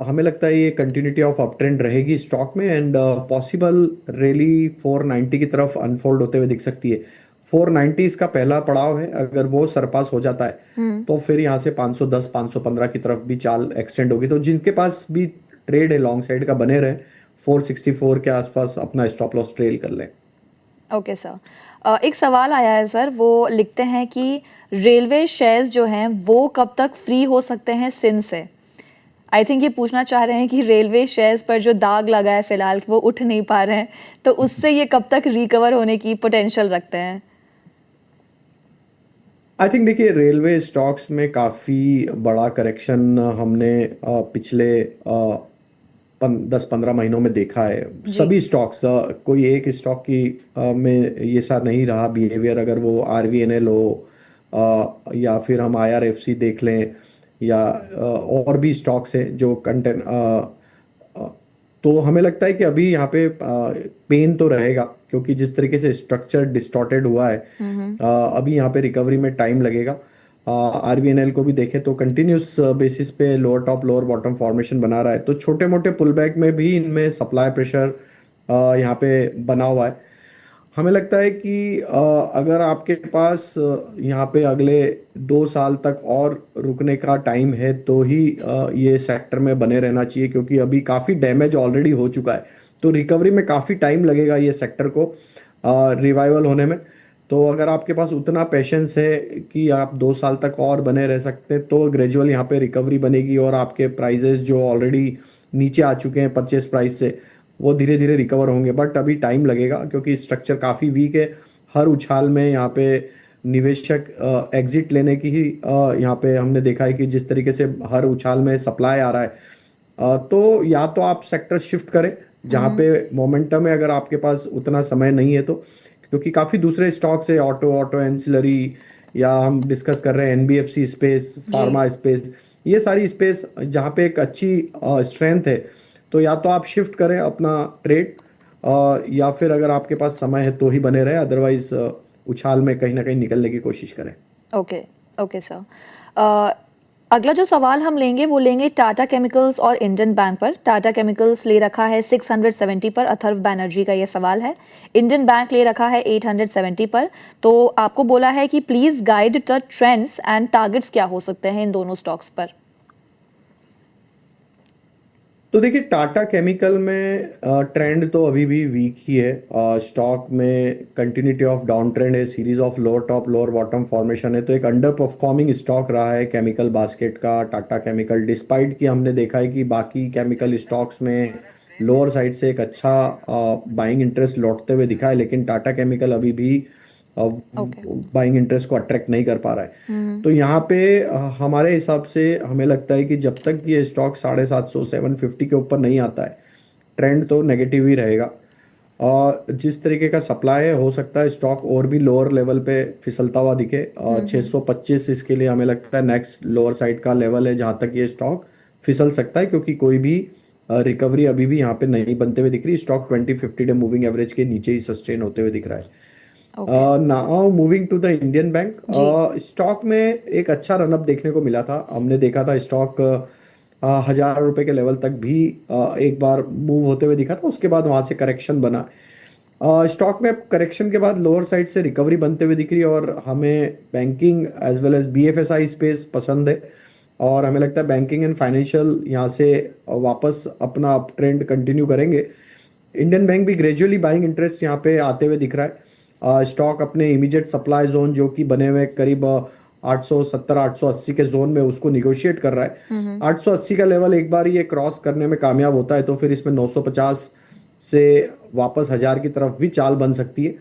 हमें लगता है ये कंटिन्यूटी ऑफ अप ट्रेंड रहेगी स्टॉक में, एंड पॉसिबल रैली 490 की तरफ अनफोल्ड होते हुए दिख सकती है। 490 इसका पहला पड़ाव है, अगर वो सरपास हो जाता है तो फिर यहाँ से 510 515 की तरफ भी चाल एक्सटेंड होगी। तो जिनके पास भी ट्रेड है लॉन्ग साइड का, बने रहे, 464 के आसपास अपना स्टॉप लॉस ट्रेल कर लें। ओके सर, एक सवाल आया है सर, वो लिखते हैं कि रेलवे शेयर्स जो हैं वो कब तक फ्री हो सकते हैं सिंध से। आई थिंक ये पूछना चाह रहे हैं कि रेलवे शेयर्स पर जो दाग लगा है फिलहाल वो उठ नहीं पा रहे हैं, तो उससे ये कब तक रिकवर होने की पोटेंशियल रखते हैं। आई थिंक देखिए, रेलवे स्टॉक्स में काफ़ी बड़ा करेक्शन हमने पिछले 10-15 महीनों में देखा है। जी। सभी स्टॉक्स, कोई एक स्टॉक की में ये सा नहीं रहा बिहेवियर, अगर वो आरवीएनएल हो या फिर हम आईआरएफसी देख लें, या और भी स्टॉक्स हैं जो कंटेंट, तो हमें लगता है कि अभी यहाँ पे पेन तो रहेगा, क्योंकि जिस तरीके से स्ट्रक्चर डिस्टॉर्टेड हुआ है, अभी यहाँ पे रिकवरी में टाइम लगेगा। आरबीएनएल को भी देखें तो कंटिन्यूस बेसिस पे lower top lower bottom formation बना रहा है, तो छोटे मोटे पुल बैक में भी इनमें सप्लाई प्रेशर यहाँ पे बना हुआ है। हमें लगता है कि अगर आपके पास यहाँ पे अगले 2 साल तक और रुकने का टाइम है तो ही ये सेक्टर में बने रहना चाहिए, क्योंकि अभी काफ़ी डैमेज ऑलरेडी हो चुका है, तो रिकवरी में काफ़ी टाइम लगेगा ये सेक्टर को रिवाइवल होने में। तो अगर आपके पास उतना पेशेंस है कि आप 2 साल तक और बने रह सकते हैं, तो ग्रेजुअल यहाँ पे रिकवरी बनेगी और आपके प्राइजेस जो ऑलरेडी नीचे आ चुके हैं परचेस प्राइस से, वो धीरे धीरे रिकवर होंगे। बट अभी टाइम लगेगा, क्योंकि स्ट्रक्चर काफ़ी वीक है। हर उछाल में यहाँ पे निवेशक एग्जिट लेने की ही यहाँ पे हमने देखा है कि जिस तरीके से हर उछाल में सप्लाई आ रहा है, तो या तो आप सेक्टर शिफ्ट करें जहाँ पे मोमेंटम है, अगर आपके पास उतना समय नहीं है तो, क्योंकि काफ़ी दूसरे स्टॉक्स है, ऑटो एंसिलरी, या हम डिस्कस कर रहे हैं एनबीएफसी स्पेस, फार्मा स्पेस, ये सारी स्पेस जहाँ पे एक अच्छी स्ट्रेंथ है, तो या तो आप शिफ्ट करें अपना ट्रेड, या फिर अगर आपके पास समय है तो ही बने रहे, अदरवाइज उछाल में कहीं ना कहीं निकलने की कोशिश करें। ओके ओके सर, अगला जो सवाल हम लेंगे वो लेंगे टाटा केमिकल्स और इंडियन बैंक पर। टाटा केमिकल्स ले रखा है 670 पर, अथर्व बैनर्जी का ये सवाल है। इंडियन बैंक ले रखा है 870 पर। तो आपको बोला है कि please guide the trends and targets क्या हो सकते हैं इन दोनों स्टॉक्स पर। तो देखिए, टाटा केमिकल में ट्रेंड तो अभी भी वीक ही है। स्टॉक में कंटिन्यूटी ऑफ डाउन ट्रेंड है, series of lower top lower bottom formation है, तो एक अंडर परफॉर्मिंग स्टॉक रहा है केमिकल बास्केट का टाटा केमिकल, डिस्पाइट कि हमने देखा है कि बाकी केमिकल स्टॉक्स में लोअर साइड से एक अच्छा बाइंग इंटरेस्ट लौटते हुए दिखा है, लेकिन टाटा केमिकल अभी भी बाइंग इंटरेस्ट को अट्रैक्ट नहीं कर पा रहा है। तो यहाँ पे हमारे हिसाब से हमें लगता है कि जब तक ये स्टॉक 750 750 के ऊपर नहीं आता है, ट्रेंड तो नेगेटिव ही रहेगा। और जिस तरीके का सप्लाई है, हो सकता है स्टॉक और भी लोअर लेवल पे फिसलता हुआ दिखे। 625 इसके लिए हमें लगता है नेक्स्ट लोअर साइड का लेवल है जहाँ तक ये स्टॉक फिसल सकता है, क्योंकि कोई भी रिकवरी अभी भी यहाँ पे नहीं बनते हुए दिख रही। स्टॉक 20-50 डे मूविंग एवरेज के नीचे ही सस्टेन होते हुए दिख रहा है। Now moving to the Indian bank, stock में एक अच्छा रनअप देखने को मिला था। हमने देखा था स्टॉक 1000 रुपए के लेवल तक भी एक बार मूव होते हुए दिखा था, उसके बाद वहां से करेक्शन बना। स्टॉक में करेक्शन के बाद लोअर साइड से रिकवरी बनते हुए दिख रही है, और हमें banking as well as BFSI space पसंद है, और हमें लगता है बैंकिंग एंड फाइनेंशियल यहाँ से वापस अपना अप ट्रेंड कंटिन्यू करेंगे। इंडियन बैंक भी ग्रेजुअली बाइंग इंटरेस्ट यहाँ पे आते हुए दिख रहा है। स्टॉक अपने इमीडिएट सप्लाई जोन जो कि बने हुए करीब 870-880 के जोन में, उसको निगोशिएट कर रहा है। 880 का लेवल एक बार ये क्रॉस करने में कामयाब होता है तो फिर इसमें 950 से वापस 1000 की तरफ भी चाल बन सकती है।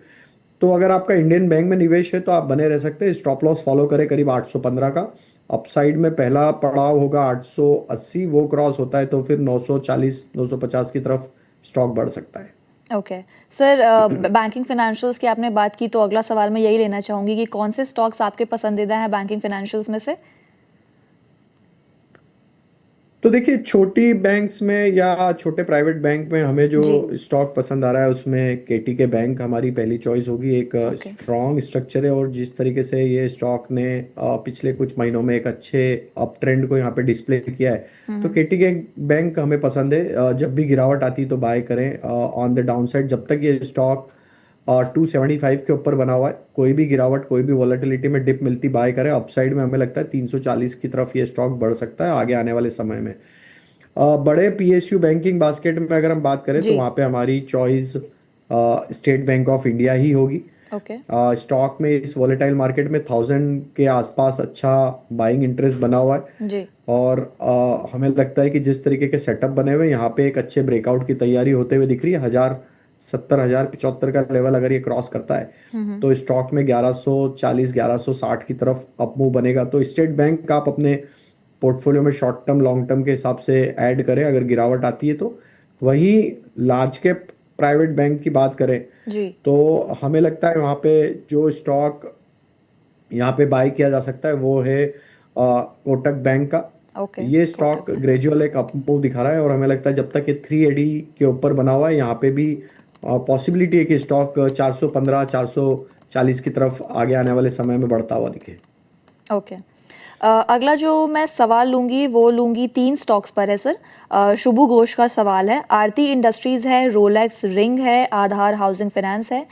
तो अगर आपका इंडियन बैंक में निवेश है तो आप बने रह सकते हैं। स्टॉप लॉस फॉलो करें करीब 815 का। अपसाइड में पहला पड़ाव होगा 880, वो क्रॉस होता है तो फिर 940-950 की तरफ स्टॉक बढ़ सकता है। ओके सर, बैंकिंग फाइनेंशियल्स की आपने बात की, तो अगला सवाल मैं यही लेना चाहूंगी कि कौन से स्टॉक्स आपके पसंदीदा हैं बैंकिंग फाइनेंशियल्स में से। तो तो देखिए, छोटी बैंक्स में या छोटे प्राइवेट बैंक में हमें जो जी। स्टॉक पसंद आ रहा है उसमें केटीके बैंक हमारी पहली चॉइस होगी। एक ओके। स्ट्रॉन्ग स्ट्रक्चर है और जिस तरीके से ये स्टॉक ने पिछले कुछ महीनों में एक अच्छे अप ट्रेंड को यहाँ पे डिस्प्ले किया है, तो केटीके बैंक हमें पसंद है। जब भी गिरावट आती है तो बाय करें ऑन द डाउन साइड। जब तक ये स्टॉक 275 के ऊपर बना हुआ है, कोई भी गिरावट, कोई भी वॉलेटिलिटी में डिप मिलती बाय करें। अपसाइड में हमें लगता है 340 की तरफ ये स्टॉक बढ़ सकता है आगे आने वाले समय में। बड़े पीएसयू बैंकिंग बास्केट में अगर हम बात करें तो जी। वहाँ पे हमारी choice State Bank of India ही होगी। ओके। स्टॉक में इस वॉलेटाइल मार्केट में 1000 के आसपास अच्छा बाइंग इंटरेस्ट बना हुआ है। जी। और हमें लगता है कि जिस तरीके के सेटअप बने हुए हैं, यहाँ पे एक अच्छे ब्रेकआउट की तैयारी होते हुए दिख रही है। 1070, 1075 का लेवल अगर ये क्रॉस करता है तो स्टॉक में 1140, 1160 की तरफ अप मूव बनेगा। तो स्टेट बैंक आप अपने पोर्टफोलियो में शॉर्ट टर्म लॉन्ग टर्म के हिसाब से ऐड करें अगर गिरावट आती है तो। वहीं लार्ज कैप प्राइवेट बैंक की बात करें जी। तो हमें लगता है वहाँ पे जो स्टॉक यहाँ पे बाय किया जा सकता है वो है कोटक बैंक का। ओके। ये स्टॉक कोटक। ग्रेजुअल एक अप मूव दिखा रहा है और हमें लगता है जब तक ये 380 के ऊपर बना हुआ है, यहाँ पे भी पॉसिबिलिटी है कि स्टॉक 415, 440 की तरफ आगे आने वाले समय में बढ़ता हुआ दिखे। ओके। अगला जो मैं सवाल लूंगी वो लूंगी 3 स्टॉक्स पर है सर। शुभु घोष का सवाल है, आरती इंडस्ट्रीज है, रोलेक्स रिंग है, आधार हाउसिंग फाइनेंस है।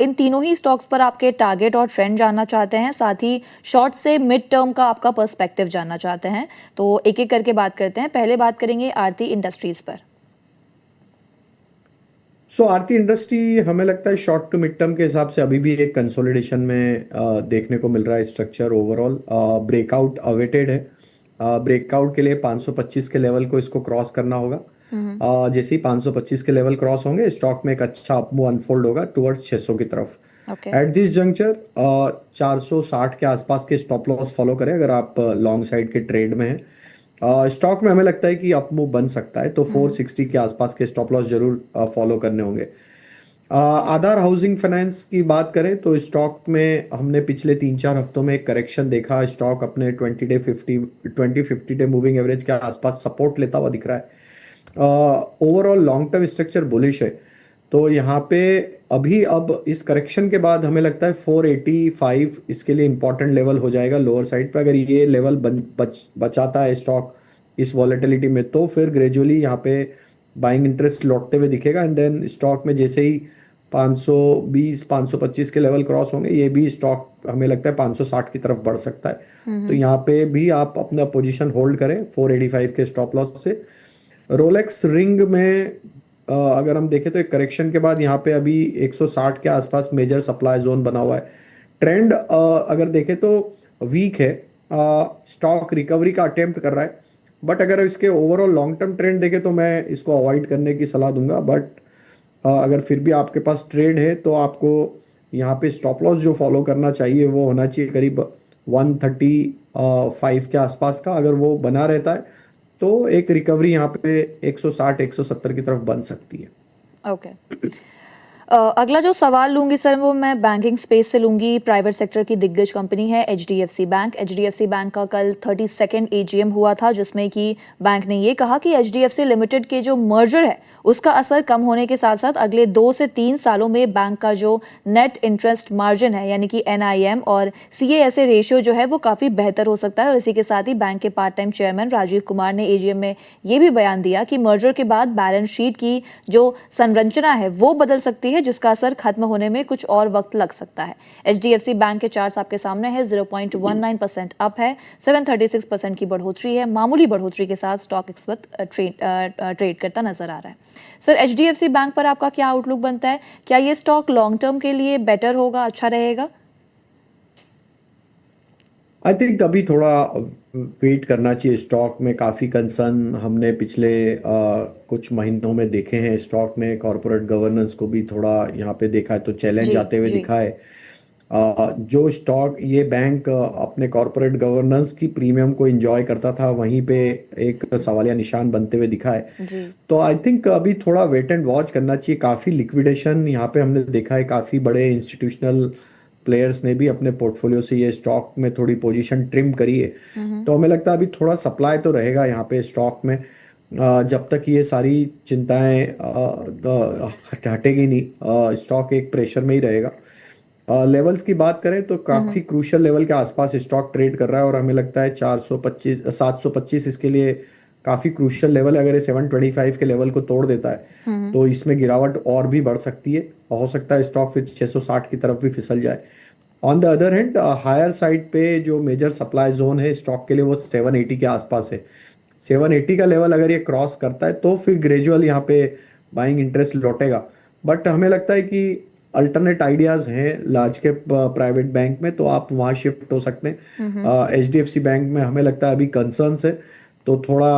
इन तीनों ही स्टॉक्स पर आपके टारगेट और ट्रेंड जानना चाहते हैं, साथ ही शॉर्ट से मिड टर्म का आपका पर्सपेक्टिव जानना चाहते हैं। तो एक एक करके बात करते हैं। पहले बात करेंगे आरती इंडस्ट्रीज पर। सो आरती इंडस्ट्री हमें लगता है शॉर्ट टू मिड टर्म के हिसाब से अभी भी एक कंसोलिडेशन में देखने को मिल रहा है। स्ट्रक्चर ओवरऑल ब्रेकआउट अवेटेड है। ब्रेकआउट के लिए 525 के लेवल को इसको क्रॉस करना होगा। जैसे ही 525 के लेवल क्रॉस होंगे, स्टॉक में एक अच्छा अपमूव अनफोल्ड होगा टुवर्ड्स 600 की तरफ। ओके। एट दिस जंक्चर 460 के आसपास के स्टॉप लॉस फॉलो करें अगर आप लॉन्ग साइड के ट्रेड में हैं। स्टॉक में हमें लगता है कि अप मूव बन सकता है, तो 460 के आसपास के स्टॉप लॉस जरूर फॉलो करने होंगे। आधार हाउसिंग फाइनेंस की बात करें तो स्टॉक में हमने पिछले 3-4 हफ्तों में एक करेक्शन देखा। स्टॉक अपने 20 डे मूविंग एवरेज के आसपास सपोर्ट लेता हुआ दिख रहा है। Overall long term structure bullish है। तो यहाँ पे अभी अब इस करेक्शन के बाद हमें लगता है 485 इसके लिए इंपॉर्टेंट लेवल हो जाएगा लोअर साइड पे। अगर ये लेवल बचाता है स्टॉक इस वॉलेटिलिटी में, तो फिर ग्रेजुअली यहाँ पे बाइंग इंटरेस्ट लौटते हुए दिखेगा। एंड देन स्टॉक में जैसे ही 520, 525 के लेवल क्रॉस होंगे, ये भी स्टॉक हमें लगता है 560 की तरफ बढ़ सकता है। तो यहाँ पे भी आप अपना पोजीशन होल्ड करें 485 के स्टॉप लॉस से। रोलेक्स रिंग में अगर हम देखें तो एक करेक्शन के बाद यहाँ पे अभी 160 के आसपास मेजर सप्लाई जोन बना हुआ है। ट्रेंड अगर देखें तो वीक है। स्टॉक रिकवरी का अटेम्प्ट कर रहा है, बट अगर इसके ओवरऑल लॉन्ग टर्म ट्रेंड देखें तो मैं इसको अवॉइड करने की सलाह दूंगा। बट अगर फिर भी आपके पास ट्रेड है तो आपको यहाँ पे स्टॉप लॉस जो फॉलो करना चाहिए वो होना चाहिए करीब 135 के आसपास का। अगर वो बना रहता है तो एक रिकवरी यहाँ पे 160, 170 की तरफ बन सकती है। ओके। अगला जो सवाल लूंगी सर वो मैं बैंकिंग स्पेस से लूंगी। प्राइवेट सेक्टर की दिग्गज कंपनी है एचडीएफसी बैंक। एचडीएफसी बैंक का कल 32nd एजीएम हुआ था, जिसमें कि बैंक ने ये कहा कि एचडीएफसी लिमिटेड के जो मर्जर है उसका असर कम होने के साथ साथ अगले 2 से 3 सालों में बैंक का जो नेट इंटरेस्ट मार्जिन है यानी कि एनआईएम और सीएएसए रेशियो जो है वो काफ़ी बेहतर हो सकता है। और इसी के साथ ही बैंक के part time chairman Rajiv Kumar ने एजीएम में ये भी बयान दिया कि मर्जर के बाद बैलेंस शीट की जो संरचना है वो बदल सकती है, जिसका असर खत्म होने में कुछ और वक्त लग सकता है। एचडीएफसी बैंक के चार्ट्स आपके सामने है। 0.19% अप है, 736% की बढ़ोतरी है। मामूली बढ़ोतरी के साथ स्टॉक इस वक्त ट्रेड करता नजर आ रहा है। सर एचडीएफसी बैंक पर आपका क्या आउटलुक बनता है? क्या ये स्टॉक लॉन्ग टर्म के लिए बेटर होगा, अच्छा रहेगा? आई थिंक अभी थोड़ा वेट करना चाहिए। स्टॉक में काफ़ी कंसर्न हमने पिछले कुछ महीनों में देखे हैं। स्टॉक में कॉरपोरेट गवर्नेंस को भी थोड़ा यहाँ पे देखा है तो चैलेंज जी। आते हुए जी। दिखा है। जो स्टॉक ये बैंक अपने कॉरपोरेट गवर्नेंस की प्रीमियम को एंजॉय करता था, वहीं पे एक सवालिया निशान बनते हुए दिखा है। जी। तो आई थिंक अभी थोड़ा वेट एंड वॉच करना चाहिए। काफ़ी लिक्विडेशन यहाँ पे हमने देखा है। काफ़ी बड़े इंस्टीट्यूशनल प्लेयर्स ने भी अपने पोर्टफोलियो से ये स्टॉक में थोड़ी पोजीशन ट्रिम करी है, तो हमें लगता है अभी थोड़ा सप्लाई तो रहेगा यहाँ पे स्टॉक में, जब तक ये सारी चिंताएं हटेगी नहीं, स्टॉक एक प्रेशर में ही रहेगा। लेवल्स की बात करें तो काफी क्रूशियल लेवल के आसपास स्टॉक ट्रेड कर रहा है, और हमें लगता है 725 इसके लिए काफी क्रूशियल लेवल है। अगर ये 725 के लेवल को तोड़ देता है तो इसमें गिरावट और भी बढ़ सकती है, हो सकता है स्टॉक फिर 660 की तरफ भी फिसल जाए। On the other hand higher side पे जो मेजर सप्लाई जोन है स्टॉक के लिए वो 780 के आसपास है। 780 का लेवल अगर ये क्रॉस करता है तो फिर ग्रेजुअल यहाँ पे बाइंग इंटरेस्ट लौटेगा। बट हमें लगता है कि अल्टरनेट आइडियाज हैं लार्ज कैप प्राइवेट बैंक में, तो आप वहाँ शिफ्ट हो सकते हैं। HDFC बैंक में हमें लगता है अभी कंसर्न्स है, तो थोड़ा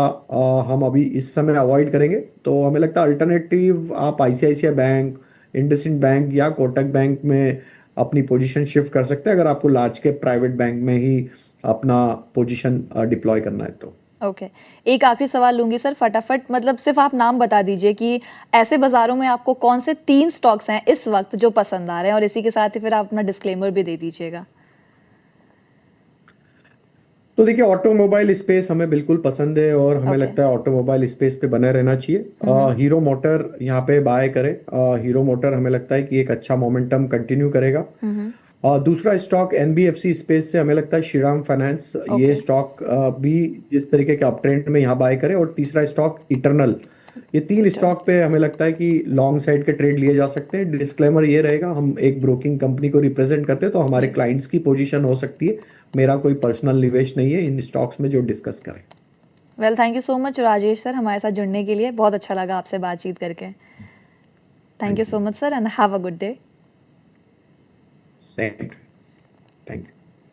हम अभी इस समय अवॉइड करेंगे। तो हमें लगता है अल्टरनेटिव आप ICICI बैंक, इंडसइंड बैंक या कोटक बैंक में अपनी पोजीशन शिफ्ट कर सकते हैं, अगर आपको लार्ज कैप प्राइवेट बैंक में ही अपना पोजीशन डिप्लॉय करना है तो। ओके, एक आखिरी सवाल लूंगी सर, फटाफट, मतलब सिर्फ आप नाम बता दीजिए कि ऐसे बाजारों में आपको कौन से 3 स्टॉक्स हैं इस वक्त जो पसंद आ रहे हैं, और इसी के साथ ही फिर आप अपना डिस्क्लेमर भी दे दीजिएगा। तो देखिए, ऑटोमोबाइल स्पेस हमें बिल्कुल पसंद है और हमें Okay. लगता है ऑटोमोबाइल स्पेस पे बने रहना चाहिए। हीरो मोटर यहाँ पे बाय करें। हीरो मोटर हमें लगता है कि एक अच्छा मोमेंटम कंटिन्यू करेगा। दूसरा स्टॉक NBFC स्पेस से हमें लगता है श्रीराम फाइनेंस, ये स्टॉक भी जिस तरीके के अपट्रेंड में यहाँ बाय करें। और तीसरा स्टॉक इटर्नल। ये 3 स्टॉक पे हमें लगता है कि लॉन्ग साइड के ट्रेड लिए जा सकते हैं। डिस्क्लेमर ये रहेगा, हम एक ब्रोकिंग कंपनी को रिप्रेजेंट करते हैं, तो हमारे क्लाइंट्स की पोजीशन हो सकती है, मेरा कोई पर्सनल निवेश नहीं है इन स्टॉक्स में जो डिस्कस करें। Well, thank you so much Rajesh sir हमारे साथ जुड़ने के लिए, बहुत अच्छा लगा आपसे बातचीत करके। Thank you so much sir, and have a good day. Thank you.